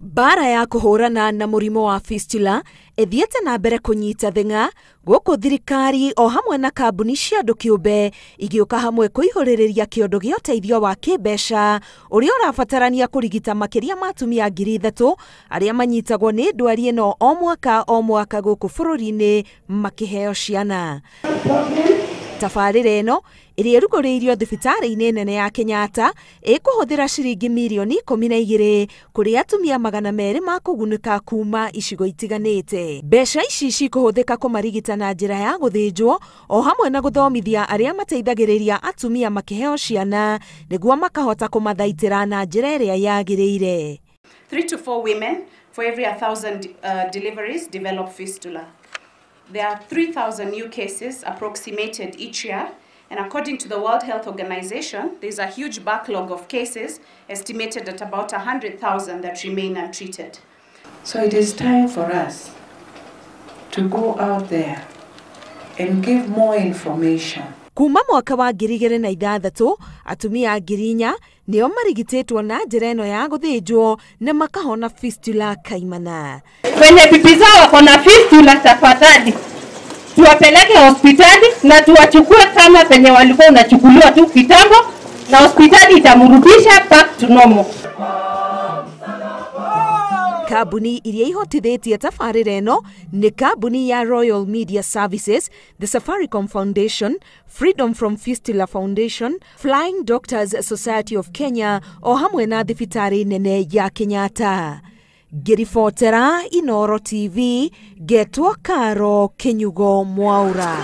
Bara ya kuhurana na murimu wa fistula ethiete na mbere kunyita thenga guku thirikari o hamwe na kambuni cia andu kiumbe igioka hamwe kuihuririria kiondo gia uteithio wa kibeca uria urabatarania kurigita makiria ma atumia 3,000 aria manyitagwo ni ndwari ino o mwaka guku bururi-ini makiheo ciana. Tabarira ino iria uruguririo thibitari-ini nene ya Kenyatta ikuhuthira ciringi milioni 12 kuri atumia magana meeri makugunika kuma icigo itiganite. Mbeca ici cikuhuthika kumarigita na njira ya guthinjwo o hamwe na guthomithia aria mateithagiriria atumia makiheo ciana niguo makahota kumathaitira na njira iria yagiriire. 3 to 4 women for every 1,000 deliveries develop fistula. There are 3,000 new cases approximated each year, and according to the World Health Organization, there's a huge backlog of cases estimated at about 100,000 that remain untreated. So it is time for us to go out there and give more information. Kuma mwaka wa 2006 atumia 4,000 nio marigititwo na njira ino ya guthinjwo na makahona fistula kaimana. Wenye bibi zao wako na fistula, tafadhali tuwapeleke hospitali na tuwachukue kama penye walikuwa unachukuliwa tu kitambo, na hospitali itamrudisha back to normal. Kambuni iria ihotithitio Tabarira ino ni kambuni ya Royal Media Services, the Safaricom Foundation, Freedom from Fistula Foundation, Flying Doctors Society of Kenya o hamwe na thibitari-ini ya Kenyatta. Ngiribotera Inooro TV, getwo Karo Kenyugo Mwaura.